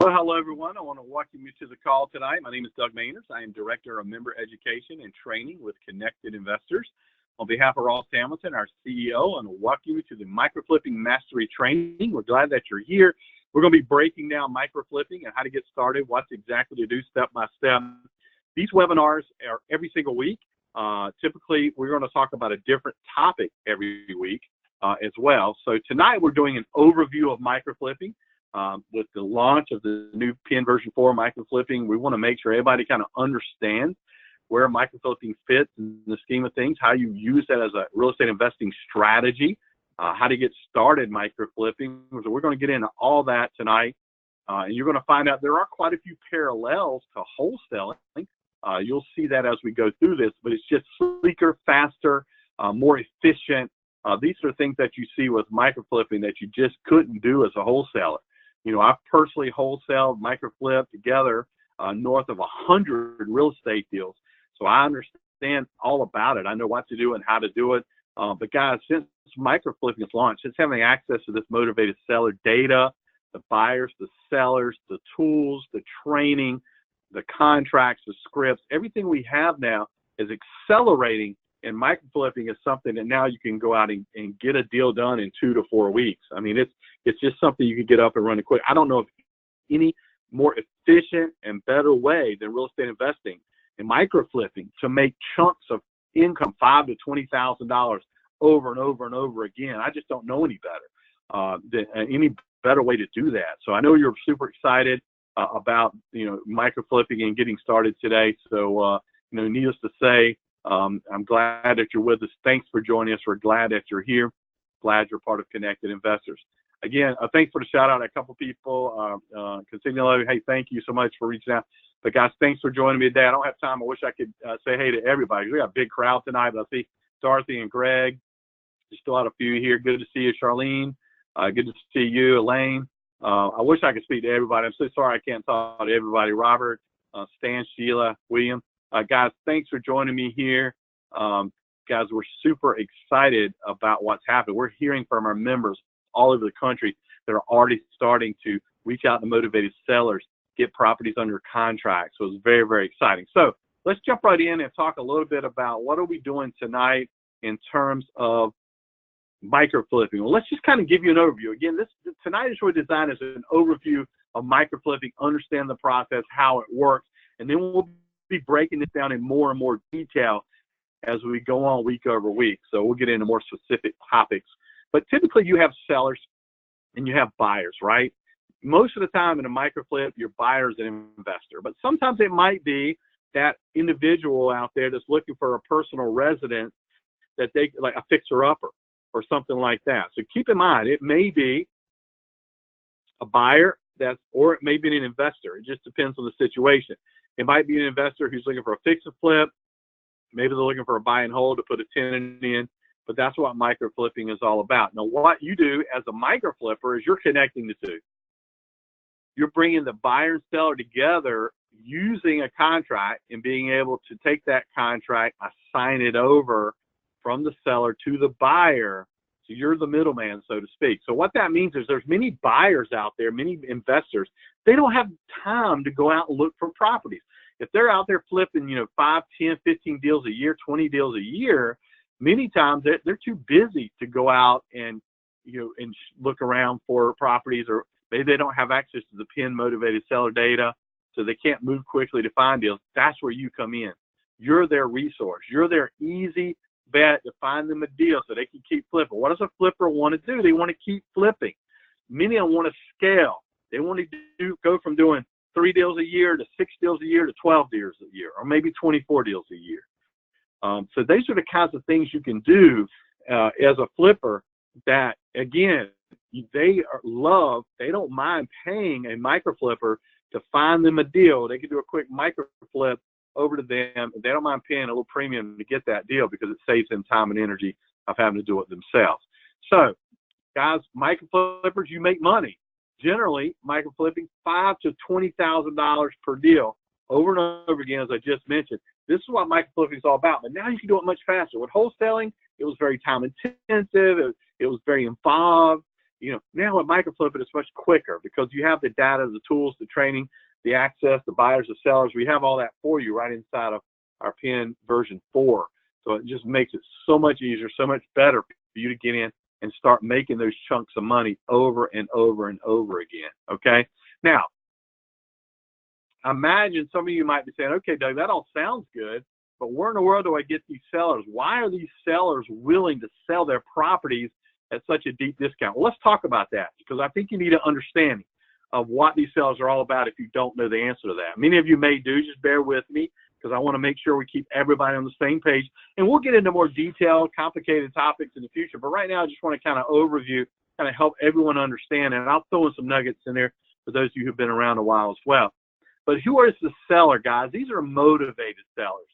Well, hello, everyone. I want to welcome you to the call tonight. My name is Doug Mainers. I am Director of Member Education and Training with Connected Investors. On behalf of Ross Hamilton, our CEO, I want to welcome you to the Microflipping Mastery Training. We're glad that you're here. We're going to be breaking down microflipping and how to get started, what exactly to do step by step. These webinars are every single week. Typically, we're going to talk about a different topic every week as well. So tonight, we're doing an overview of microflipping. With the launch of the new PIN version 4 microflipping, we want to make sure everybody kind of understands where microflipping fits in the scheme of things, how you use that as a real estate investing strategy, how to get started microflipping. So we're going to get into all that tonight, and you're going to find out there are quite a few parallels to wholesaling. You'll see that as we go through this, but it's just sleeker, faster, more efficient. These are things that you see with microflipping that you just couldn't do as a wholesaler. You know, I've personally wholesaled microflip together north of 100 real estate deals. So I understand all about it. I know what to do and how to do it. But guys, since microflipping is launched, it's having access to this motivated seller data, the buyers, the sellers, the tools, the training, the contracts, the scripts, everything we have now is accelerating, and microflipping is something that now you can go out and get a deal done in 2 to 4 weeks. I mean, it's just something you can get up and running quick. I don't know of any more efficient and better way than real estate investing and microflipping to make chunks of income, $5,000 to $20,000 over and over and over again. I just don't know any better, any better way to do that. So I know you're super excited about, microflipping and getting started today. So, needless to say, I'm glad that you're with us. Thanks for joining us. We're glad that you're here. Glad you're part of Connected Investors. Again, thanks for the shout out. A couple people, Continually, hey, thank you so much for reaching out. But guys, thanks for joining me today. I don't have time. I wish I could say hey to everybody. We got a big crowd tonight. But I see Dorothy and Greg. There's still a lot of you here. Good to see you, Charlene. Good to see you, Elaine. I wish I could speak to everybody. I'm so sorry I can't talk to everybody. Robert, Stan, Sheila, William. Guys, thanks for joining me here. Guys, we're super excited about what's happening. We're hearing from our members all over the country that are already starting to reach out to motivated sellers, get properties under contract. So it's very, very exciting. So let's jump right in and talk a little bit about what are we doing tonight in terms of microflipping. Well, let's just kind of give you an overview. Again, tonight is really designed as an overview of microflipping, understand the process, how it works, and then we'll be breaking this down in more and more detail as we go on week over week. So we'll get into more specific topics. But typically you have sellers and you have buyers, right? Most of the time in a microflip, your buyer is an investor. But sometimes it might be that individual out there that's looking for a personal residence that they, like a fixer-upper or something like that. So keep in mind, it may be a buyer or it may be an investor. It just depends on the situation. It might be an investor who's looking for a fix and flip. Maybe they're looking for a buy and hold to put a tenant in, but that's what microflipping is all about. Now, what you do as a microflipper is you're connecting the two. You're bringing the buyer and seller together using a contract and being able to take that contract, assign it over from the seller to the buyer. So you're the middleman, so to speak. So what that means is there's many buyers out there, many investors. They don't have time to go out and look for properties. If they're out there flipping, 5, 10, 15 deals a year, 20 deals a year, many times they're too busy to go out and, and look around for properties, or maybe they don't have access to the PIN motivated seller data, so they can't move quickly to find deals. That's where you come in. You're their resource. You're their easy bet to find them a deal so they can keep flipping. What does a flipper want to do? They want to keep flipping. Many of them want to scale. They want to go from doing 3 deals a year to 6 deals a year to 12 deals a year, or maybe 24 deals a year. So these are the kinds of things you can do as a flipper that, again, they don't mind paying a microflipper to find them a deal. They can do a quick microflip over to them. They don't mind paying a little premium to get that deal because it saves them time and energy of having to do it themselves. So, guys, microflippers, you make money. Generally, microflipping $5,000 to $20,000 per deal over and over again, as I just mentioned. This is what microflipping is all about. But now you can do it much faster. With wholesaling, it was very time intensive. It was very involved. Now with microflipping, it's much quicker because you have the data, the tools, the training, the access, the buyers, the sellers. We have all that for you right inside of our PIN version 4. So it just makes it so much easier, so much better for you to get in and start making those chunks of money over and over and over again. Okay. Now, imagine some of you might be saying, okay, Doug, that all sounds good, but where in the world do I get these sellers? Why are these sellers willing to sell their properties at such a deep discount? Well, let's talk about that, because I think you need an understanding of what these sellers are all about if you don't know the answer to that. Many of you may do. Just bear with me, because I want to make sure we keep everybody on the same page. And we'll get into more detailed, complicated topics in the future. But right now, I just want to kind of overview, kind of help everyone understand. And I'll throw in some nuggets in there for those of you who've been around a while as well. But who is the seller, guys? These are motivated sellers.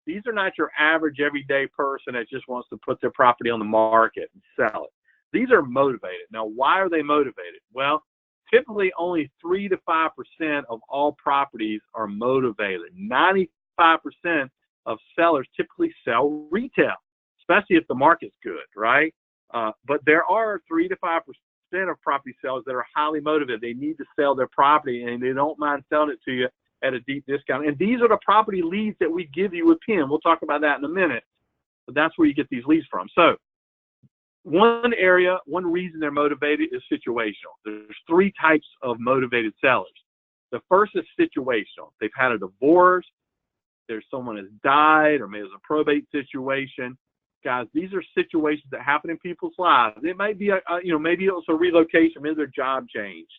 These are not your average everyday person that just wants to put their property on the market and sell it. These are motivated. Now, why are they motivated? Well, typically only 3 to 5% of all properties are motivated. 95% of sellers typically sell retail, especially if the market's good, right? But there are 3 to 5% of property sellers that are highly motivated. They need to sell their property, and they don't mind selling it to you at a deep discount. And these are the property leads that we give you with PIN. We'll talk about that in a minute, but that's where you get these leads from. So one reason they're motivated is situational. There's 3 types of motivated sellers. The first is situational. They've had a divorce, there's someone has died, or maybe there's a probate situation. Guys, these are situations that happen in people's lives. It might be maybe it's a relocation, maybe their job changed.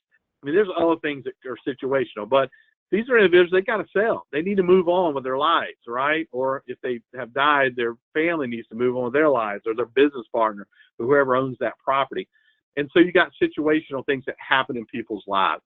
I mean, there's other things that are situational, but these are individuals, they got to sell. They need to move on with their lives, right? Or if they have died, their family needs to move on with their lives, or their business partner, or whoever owns that property. And so you got situational things that happen in people's lives.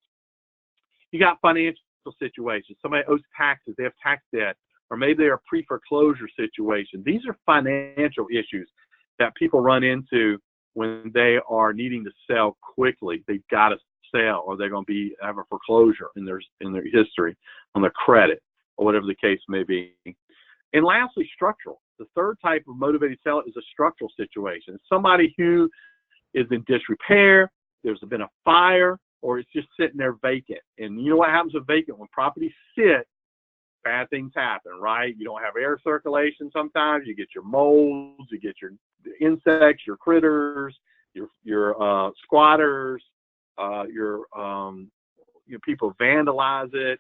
You got financial situations. Somebody owes taxes, they have tax debt, or maybe they're a pre-foreclosure situation. These are financial issues that people run into when they are needing to sell quickly. They've got to sell, or they're going to have a foreclosure in their history on their credit, or whatever the case may be. And lastly, structural. The third type of motivated seller is a structural situation. Somebody who is in disrepair, there's been a fire, or it's just sitting there vacant. And you know what happens with vacant? When properties sit, bad things happen, right? You don't have air circulation sometimes. You get your molds, you get your insects, your critters, your squatters, people vandalize it.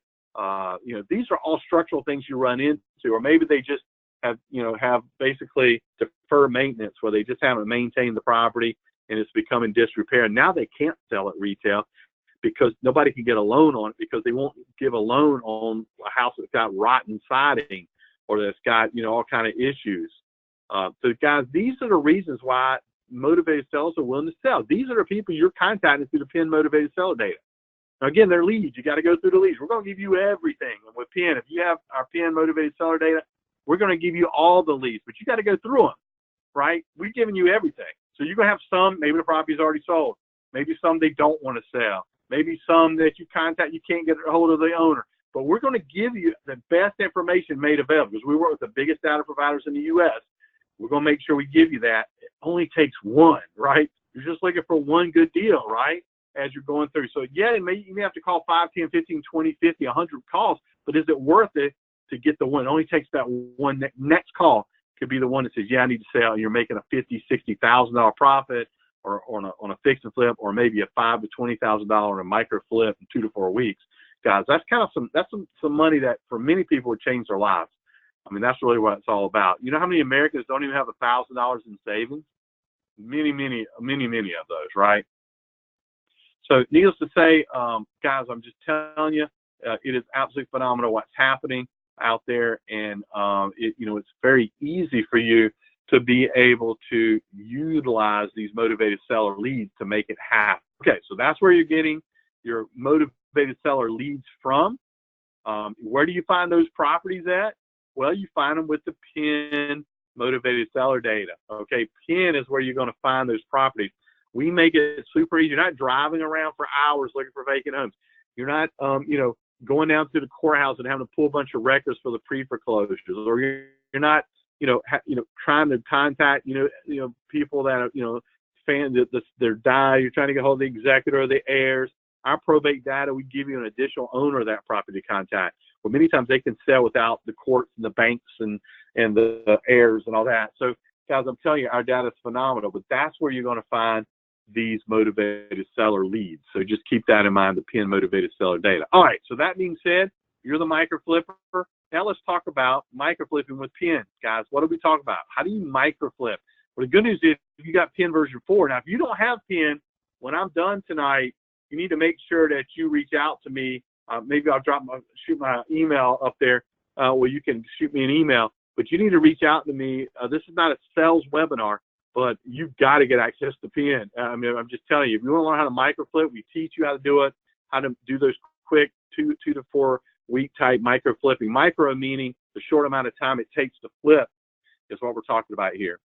These are all structural things you run into, or maybe they just have basically deferred maintenance, where they just haven't maintained the property and it's becoming disrepair. Now they can't sell it retail because nobody can get a loan on it, because they won't give a loan on a house that's got rotten siding or that's got, all kind of issues. So guys, these are the reasons why motivated sellers are willing to sell. These are the people you're contacting through the PIN motivated seller data. Now, again, they're leads. You got to go through the leads. We're going to give you everything. And with PIN, if you have our PIN motivated seller data, we're going to give you all the leads, but you got to go through them, right? We're giving you everything. So you're going to have some, maybe the property's already sold. Maybe some they don't want to sell. Maybe some that you contact, you can't get a hold of the owner. But we're going to give you the best information made available, because we work with the biggest data providers in the U.S. We're going to make sure we give you that. It only takes one, right? You're just looking for one good deal, right, as you're going through. So, yeah, you may have to call 5, 10, 15, 20, 50, 100 calls, but is it worth it to get the one? It only takes that one. Next call could be the one that says, yeah, I need to sell, and you're making a $50,000, $60,000 profit, or on a fix and flip, or maybe a $5,000 to $20,000 in a micro flip in 2 to 4 weeks. Guys, that's kind of some money that for many people would change their lives. I mean, that's really what it's all about. You know how many Americans don't even have $1,000 in savings? Many of those, right? So needless to say, guys, I'm just telling you, it is absolutely phenomenal what's happening out there. And, it's very easy for you to be able to utilize these motivated seller leads to make it happen. Okay, so that's where you're getting your motivated seller leads from. Where do you find those properties at? Well, you find them with the PIN motivated seller data. Okay, PIN is where you're going to find those properties. We make it super easy. You're not driving around for hours looking for vacant homes. You're not, going down to the courthouse and having to pull a bunch of records for the pre-foreclosures, or you're not, trying to contact, people that are, their die, you're trying to get hold of the executor or the heirs. Our probate data, we give you an additional owner of that property to contact. Well, many times they can sell without the courts and the banks and the heirs and all that. So, guys, I'm telling you, our data is phenomenal, but that's where you're going to find these motivated seller leads. So just keep that in mind, the PIN motivated seller data. All right, so that being said, you're the micro flipper. Now let's talk about micro flipping with PIN. Guys, what do we talk about? How do you micro flip? Well, the good news is you got PIN version 4. Now, if you don't have PIN, when I'm done tonight, you need to make sure that you reach out to me. Maybe I'll shoot my email up there where you can shoot me an email. But you need to reach out to me. This is not a sales webinar, but you've got to get access to PIN. I mean, I'm just telling you, if you want to learn how to micro flip, we teach you how to do it, how to do those quick 2 to 4 week type micro flipping. Micro meaning the short amount of time it takes to flip is what we're talking about here.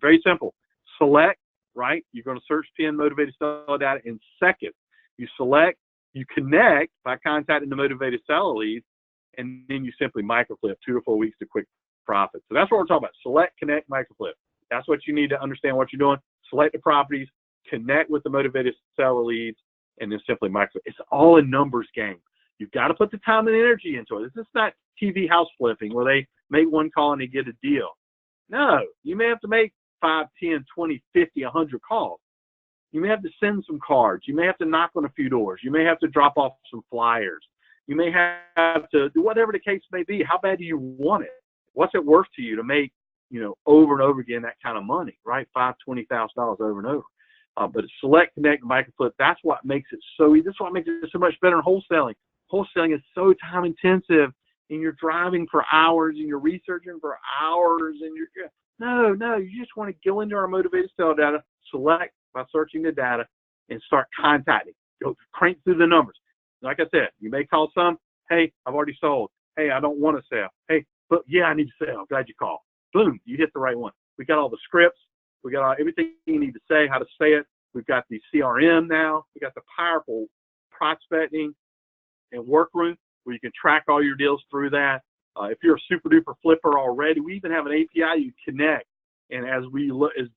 Very simple. Select, right? You're going to search PIN motivated seller data in seconds. You select, you connect by contacting the motivated seller leads, and then you simply microflip 2 to 4 weeks to quick profit. So that's what we're talking about. Select, connect, microflip. That's what you need to understand what you're doing. Select the properties, connect with the motivated seller leads, and then simply microflip. It's all a numbers game. You've got to put the time and energy into it. This is not TV house flipping where they make one call and they get a deal. No, you may have to make 5, 10, 20, 50, 100 calls. You may have to send some cards. You may have to knock on a few doors. You may have to drop off some flyers. You may have to do whatever the case may be. How bad do you want it? What's it worth to you to make, over and over again that kind of money, right? $5,000, $20,000 over and over. But select, connect, microflip. That's what makes it so easy. That's what makes it so much better in wholesaling. Wholesaling is so time intensive, and you're driving for hours, and you're researching for hours, and no. You just want to go into our motivated seller data, select by searching the data, and start contacting. Go crank through the numbers. Like I said, you may call some, hey, I've already sold. Hey, I don't want to sell. Hey, but yeah, I need to sell. Glad you called. Boom, you hit the right one. We got all the scripts. We got everything you need to say, how to say it. We've got the CRM now. We got the powerful prospecting and workroom where you can track all your deals through that. If you're a super duper flipper already, we even have an API you connect. And as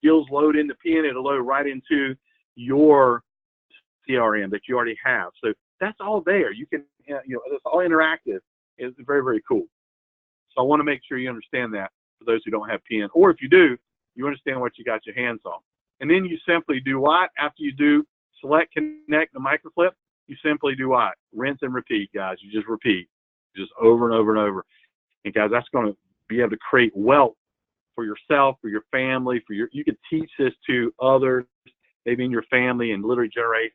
deals load into PIN, it'll load right into your CRM that you already have. So that's all there. You can, it's all interactive. It's very, very cool. So I want to make sure you understand that for those who don't have PIN. Or if you do, you understand what you got your hands on. And then you simply do what? After you do select, connect, the microflip, you simply do what? Rinse and repeat, guys. You just repeat, just over and over and over. And guys, that's going to be able to create wealth for yourself, for your family, you could teach this to others, maybe in your family, and literally generate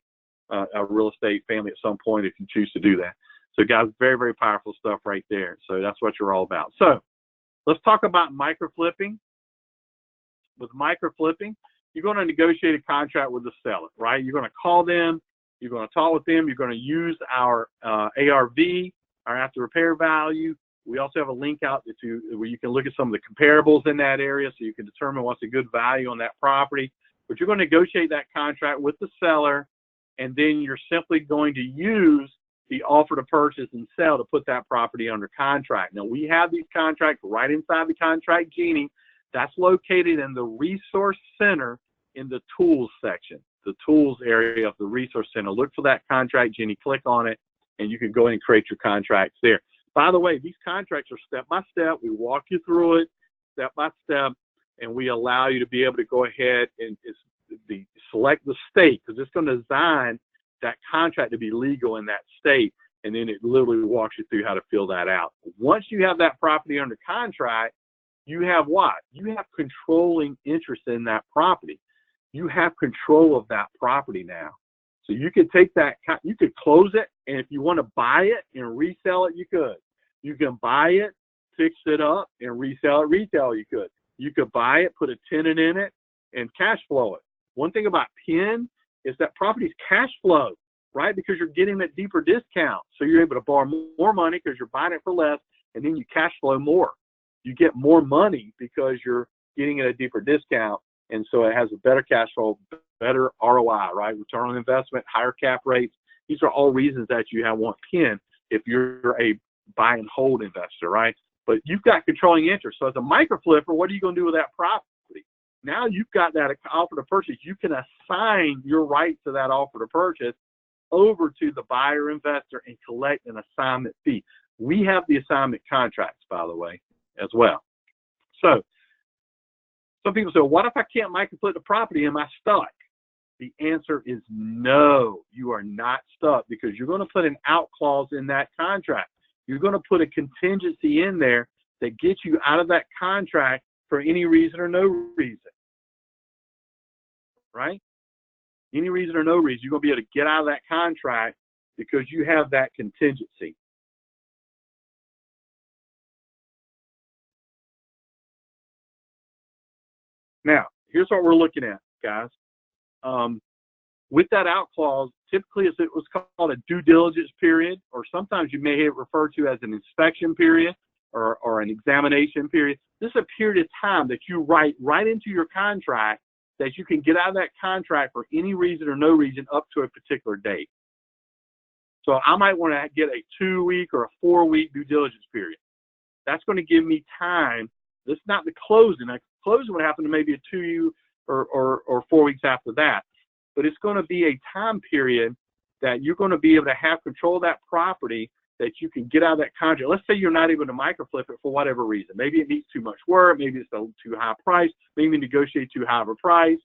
a real estate family at some point if you choose to do that. So guys, very, very powerful stuff right there. So that's what you're all about. So let's talk about micro flipping. With micro flipping, you're going to negotiate a contract with the seller, right? You're going to call them, you're going to talk with them, you're going to use our ARV, our after repair value. We also have a link out where you can look at some of the comparables in that area so you can determine what's a good value on that property. But you're going to negotiate that contract with the seller, and then you're simply going to use the offer to purchase and sell to put that property under contract. Now, we have these contracts right inside the Contract Genie. That's located in the Resource Center in the Tools section, the Tools area of the Resource Center. Look for that Contract Genie, click on it, and you can go in and create your contracts there. By the way, these contracts are step-by-step. We walk you through it step-by-step, and we allow you to be able to go ahead and select the state, because it's going to design that contract to be legal in that state, and then it literally walks you through how to fill that out. Once you have that property under contract, you have what? You have controlling interest in that property. You have control of that property now. So you could take that, you could close it, and if you want to buy it and resell it, you could. You can buy it, fix it up, and resell it retail, you could. You could buy it, put a tenant in it, and cash flow it. One thing about PIN is that property's cash flow, right? Because you're getting a deeper discount. So you're able to borrow more money because you're buying it for less, and then you cash flow more. You get more money because you're getting it at a deeper discount, and so it has a better cash flow, better ROI, right? Return on investment, higher cap rates. These are all reasons that you want PIN if you're a buy and hold investor, right? But you've got controlling interest. So as a micro flipper, what are you going to do with that property? Now you've got that offer to purchase. You can assign your right to that offer to purchase over to the buyer investor and collect an assignment fee. We have the assignment contracts, by the way, as well. So some people say, what if I can't microflip the property? Am I stuck? The answer is no, you are not stuck, because you're going to put an out clause in that contract. You're going to put a contingency in there that gets you out of that contract for any reason or no reason, right? Any reason or no reason, you're going to be able to get out of that contract because you have that contingency. Now, here's what we're looking at, guys. With that out clause, typically it was called a due diligence period, or sometimes you may hear it referred to as an inspection period or an examination period. This is a period of time that you write right into your contract that you can get out of that contract for any reason or no reason up to a particular date. So I might want to get a 2-week or a 4-week due diligence period. That's going to give me time. This is not the closing. The closing would happen to maybe a 2 or 4 weeks after that. But it's going to be a time period that you're going to be able to have control of that property, that you can get out of that contract. Let's say you're not able to microflip it for whatever reason. Maybe it needs too much work. Maybe it's a too high price. Maybe you negotiate too high of a price.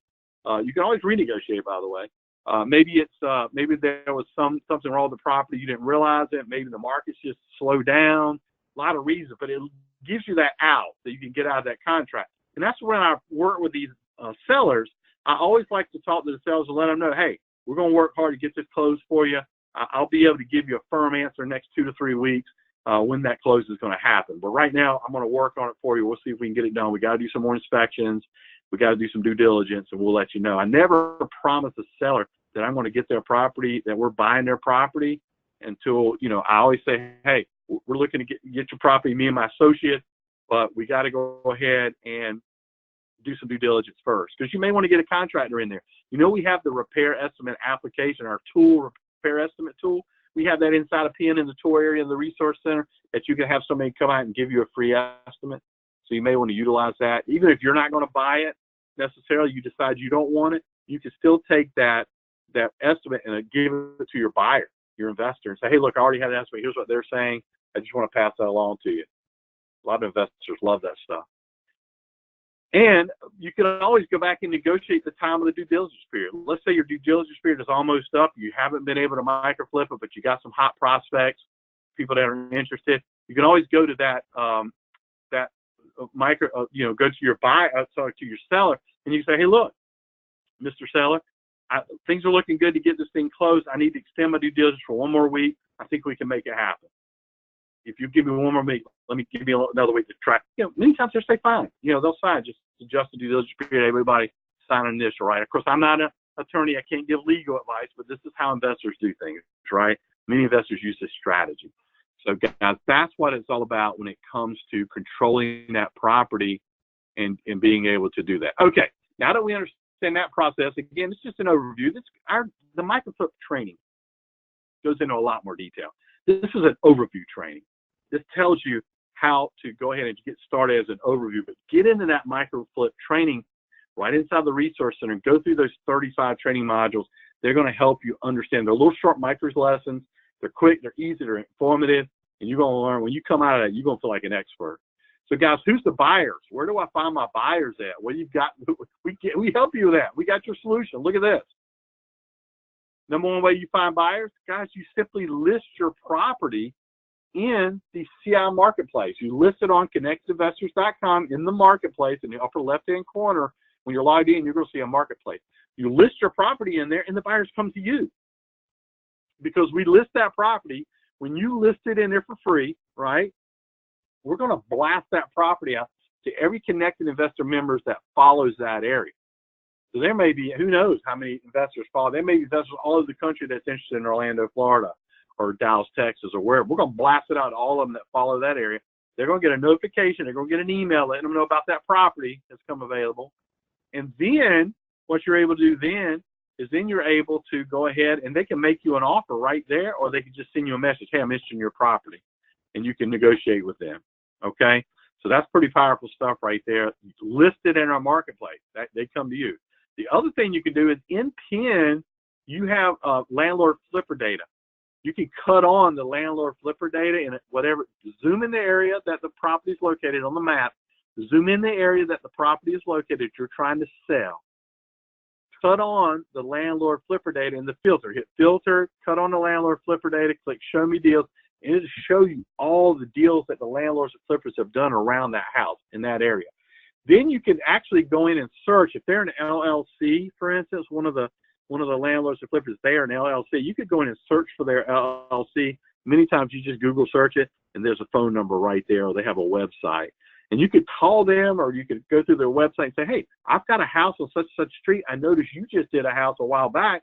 You can always renegotiate, by the way. Maybe there was something wrong with the property. You didn't realize it. Maybe the market's just slowed down. A lot of reasons, but it gives you that out so you can get out of that contract. And that's when I work with these sellers. I always like to talk to the sellers and let them know, hey, we're going to work hard to get this closed for you. I'll be able to give you a firm answer next 2 to 3 weeks when that close is going to happen. But right now, I'm going to work on it for you. We'll see if we can get it done. We got to do some more inspections. We got to do some due diligence, and we'll let you know. I never promise a seller that I'm going to get their property, that we're buying their property until, I always say, hey, we're looking to get your property, me and my associate, but we got to go ahead and do some due diligence first, because you may want to get a contractor in there. We have the repair estimate application, our tool, repair estimate tool. We have that inside a pin in the tour area of the resource center that you can have somebody come out and give you a free estimate. So you may want to utilize that. Even if you're not going to buy it necessarily, you decide you don't want it, you can still take that estimate and give it to your buyer, your investor, and say, hey, look, I already have an estimate. Here's what they're saying. I just want to pass that along to you. A lot of investors love that stuff. And you can always go back and negotiate the time of the due diligence period. Let's say your due diligence period is almost up. You haven't been able to microflip it, but you got some hot prospects, people that are interested. You can always go to go to your to your seller, and you say, hey, look, Mr. Seller, things are looking good to get this thing closed. I need to extend my due diligence for 1 more week. I think we can make it happen. If you give me 1 more week, let me give you another week to try. Many times they'll say fine. They'll sign, just adjust the due diligence period. Everybody sign an initial, right? Of course, I'm not an attorney. I can't give legal advice, but this is how investors do things, right? Many investors use this strategy. So, guys, that's what it's all about when it comes to controlling that property and being able to do that. Okay, now that we understand that process, again, it's just an overview. The microflip training goes into a lot more detail. This is an overview training. This tells you how to go ahead and get started as an overview, but get into that microflip training right inside the resource center and go through those 35 training modules. They're going to help you understand. They're little short micro lessons. They're quick, they're easy, they're informative, and you're going to learn. When you come out of that, you're going to feel like an expert. So, guys, who's the buyers? Where do I find my buyers at? Well, you've got, we help you with that. We got your solution. Look at this. Number one way you find buyers, guys, you simply list your property in the CI marketplace. You list it on connectedinvestors.com in the marketplace in the upper left-hand corner. When you're logged in, you're going to see a marketplace. You list your property in there, and the buyers come to you because we list that property. When you list it in there for free, right, we're going to blast that property out to every Connected Investor members that follows that area. So there may be, who knows how many investors follow. There may be investors all over the country that's interested in Orlando, Florida, or Dallas, Texas, or wherever. We're going to blast it out to all of them that follow that area. They're going to get a notification. They're going to get an email letting them know about that property that's come available. And then what you're able to do then is you're able to go ahead and they can make you an offer right there, or they can just send you a message, hey, I'm interested in your property, and you can negotiate with them, okay? So that's pretty powerful stuff right there. Listed in our marketplace, they come to you. The other thing you can do is in PIN, you have landlord flipper data. You can cut on the landlord flipper data and whatever, zoom in the area that the property is located on the map, zoom in the area that the property is located you're trying to sell. Cut on the landlord flipper data in the filter. Hit filter, cut on the landlord flipper data, click show me deals, and it'll show you all the deals that the landlords and flippers have done around that house in that area. Then you can actually go in and search. If they're an LLC, for instance, one of the landlords and flippers, they are an LLC, you could go in and search for their LLC. Many times you just Google search it, and there's a phone number right there, or they have a website. And you could call them, or you could go through their website and say, hey, I've got a house on such and such street. I noticed you just did a house a while back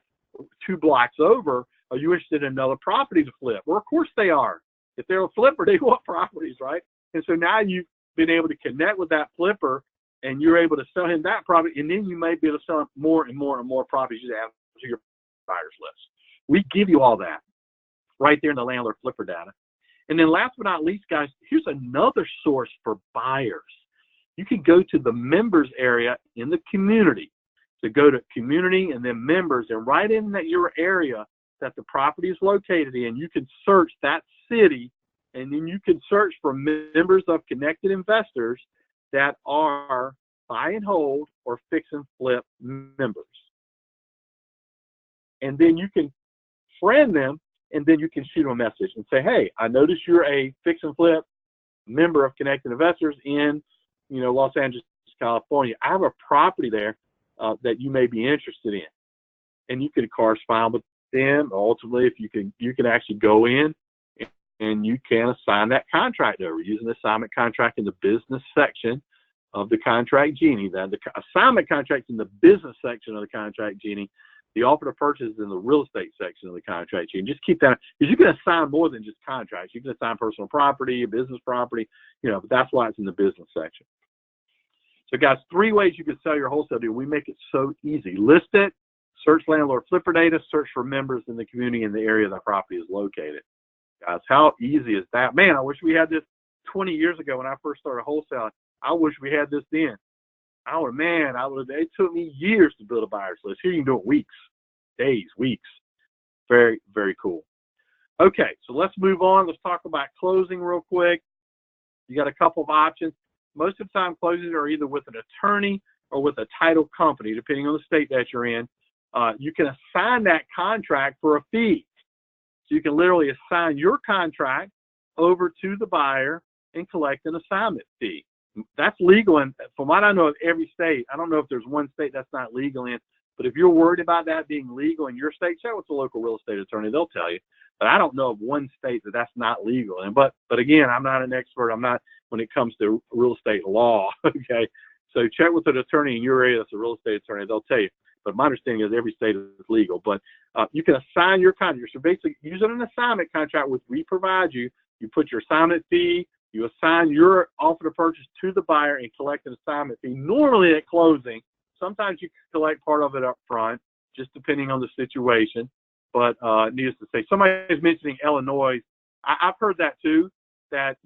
2 blocks over. Are you interested in another property to flip? Well, of course they are. If they're a flipper, they want properties, right? And so now you've been able to connect with that flipper, and you're able to sell him that property, and then you may be able to sell him more and more and more properties you have to your buyers list. We give you all that right there in the landlord flipper data. And then last but not least, guys, here's another source for buyers. You can go to the members area in the community. So go to community and then members, and right in that your area that the property is located in, you can search that city, and then you can search for members of Connected Investors that are buy and hold or fix and flip members. And then you can friend them, and then you can shoot them a message and say, hey, I noticed you're a fix and flip member of Connected Investors in, Los Angeles, California. I have a property there that you may be interested in. And you can correspond with them. Ultimately, if you can actually go in and you can assign that contract over using the assignment contract in the business section of the Contract Genie. The assignment contract in the business section of the Contract Genie. The offer to purchase is in the real estate section of the Contract Genie. Just keep that, because you can assign more than just contracts. You can assign personal property, business property, but that's why it's in the business section. So guys, 3 ways you can sell your wholesale deal. We make it so easy. List it, search landlord flipper data, search for members in the community in the area the property is located. Guys, how easy is that? Man, I wish we had this 20 years ago when I first started wholesaling. I wish we had this then. It took me years to build a buyer's list. Here you can do it weeks, days, weeks. Very, very cool. Okay, so let's move on. Let's talk about closing real quick. You got a couple of options. Most of the time, closings are either with an attorney or with a title company, depending on the state that you're in. You can assign that contract for a fee. So you can literally assign your contract over to the buyer and collect an assignment fee. That's legal, and from what I know of every state, I don't know if there's one state that's not legal in, but if you're worried about that being legal in your state, check with the local real estate attorney. They'll tell you. But I don't know of one state that that's not legal. And but again, I'm not an expert. I'm not when it comes to real estate law. Okay, so check with an attorney in your area that's a real estate attorney. They'll tell you. But my understanding is every state is legal. But you can assign your contract. So basically, using an assignment contract, which we provide you, you put your assignment fee. You assign your offer to purchase to the buyer and collect an assignment fee. Normally at closing, sometimes you can collect part of it up front, just depending on the situation. But needless to say, somebody is mentioning Illinois. I've heard that too, that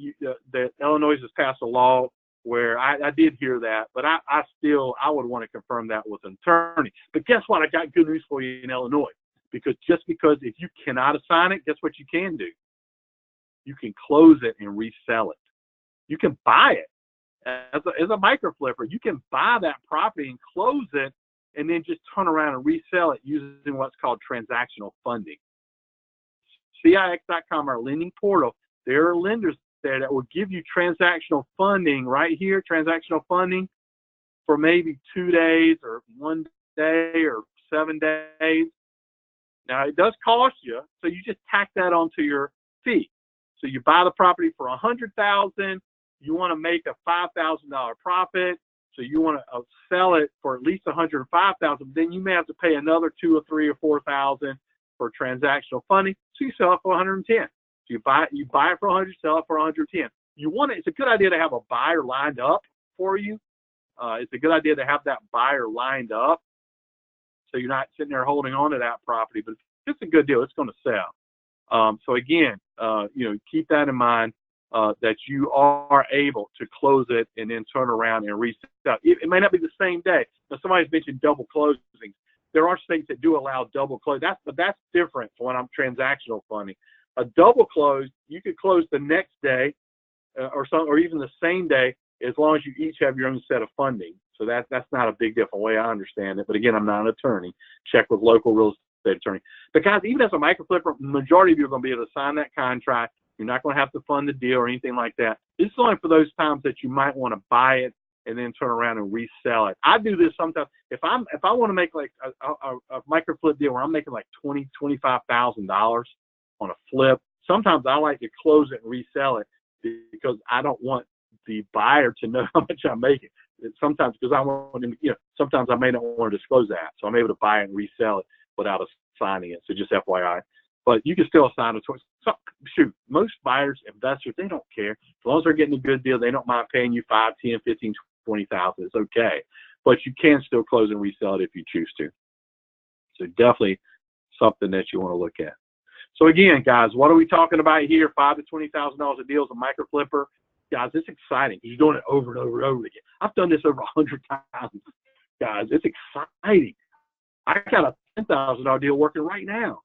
Illinois has passed a law where I did hear that, but I would want to confirm that with an attorney. But guess what? I got good news for you in Illinois, because if you cannot assign it, guess what you can do? You can close it and resell it. You can buy it as a micro flipper. You can buy that property and close it, and then just turn around and resell it using what's called transactional funding. CIX.com, our lending portal, there are lenders there that will give you transactional funding right here, transactional funding for maybe 2 days or 1 day or 7 days. Now, it does cost you, so you just tack that onto your fee. So you buy the property for $100,000. You want to make a $5,000 profit. So you want to sell it for at least $105,000. Then you may have to pay another $2,000 or $3,000 or $4,000 for transactional funding. So you sell it for $110,000. So you buy it for $100,000, sell it for $110,000. It's a good idea to have a buyer lined up for you. It's a good idea to have that buyer lined up, so you're not sitting there holding on to that property. But if it's a good deal, it's going to sell. So again, keep that in mind. that you are able to close it and then turn around and resell. It may not be the same day. Now, somebody's mentioned double closings. There are states that do allow double close. But that's different from when I'm transactional funding. A double close, you could close the next day or even the same day, as long as you each have your own set of funding. So that's not a big different way I understand it. But again, I'm not an attorney. Check with local real estate attorney. But guys, even as a micro flipper, majority of you are going to be able to sign that contract. You're not going to have to fund the deal or anything like that. This is only for those times that you might want to buy it and then turn around and resell it. I do this sometimes. If I want to make like a micro flip deal where I'm making like $25,000 on a flip, sometimes I like to close it and resell it because I don't want the buyer to know how much I'm making. Sometimes because I want them, sometimes I may not want to disclose that. So I'm able to buy it and resell it without assigning it. So just FYI. But you can still assign a choice. So, shoot, most buyers, investors, they don't care. As long as they're getting a good deal, they don't mind paying you $5,000, $10,000, $15,000, $20,000. It's okay. But you can still close and resell it if you choose to. So definitely something that you want to look at. So again, guys, what are we talking about here? $5,000 to $20,000 a deal is a micro flipper. Guys, it's exciting. You're doing it over and over and over again. I've done this over 100 times, guys. It's exciting. I got a $10,000 deal working right now.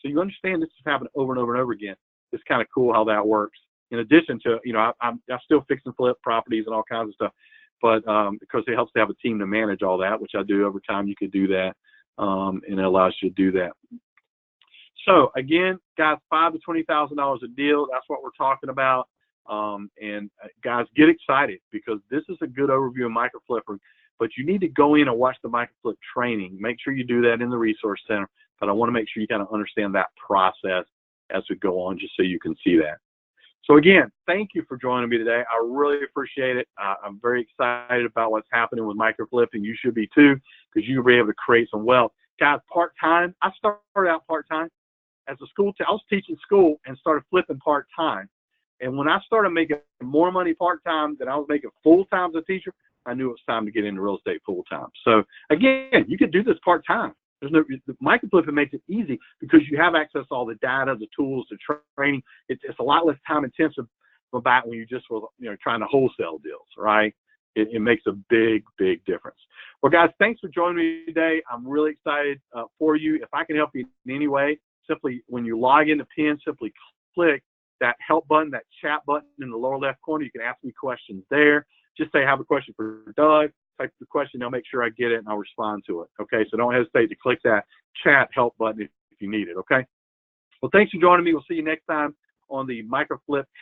So you understand this is happening over and over and over again. It's kind of cool how that works. In addition to, I'm still fix and flip properties and all kinds of stuff, but because it helps to have a team to manage all that, which I do over time. You could do that, and it allows you to do that. So again, guys, $5,000 to $20,000 a deal. That's what we're talking about. And guys, get excited because this is a good overview of micro flipper. But you need to go in and watch the micro flip training. Make sure you do that in the resource center. But I want to make sure you kind of understand that process as we go on, just so you can see that. So again, thank you for joining me today. I really appreciate it. I'm very excited about what's happening with micro flipping. You should be too, because you'll be able to create some wealth. Guys, part-time, I started out part-time. As a school, I was teaching school and started flipping part-time. And when I started making more money part-time than I was making full-time as a teacher, I knew it was time to get into real estate full-time. So again, you could do this part-time. The micro flipping makes it easy because you have access to all the data, the tools, the training. It's a lot less time intensive about when you just were trying to wholesale deals, right? It makes a big, big difference. Well, guys, thanks for joining me today. I'm really excited for you. If I can help you in any way, simply when you log into PIN, simply click that help button, that chat button in the lower left corner. You can ask me questions there. Just say, I have a question for Doug. Type the question, I'll make sure I get it and I'll respond to it. Okay, so don't hesitate to click that chat help button if you need it. Okay, well, thanks for joining me. We'll see you next time on the Micro Flip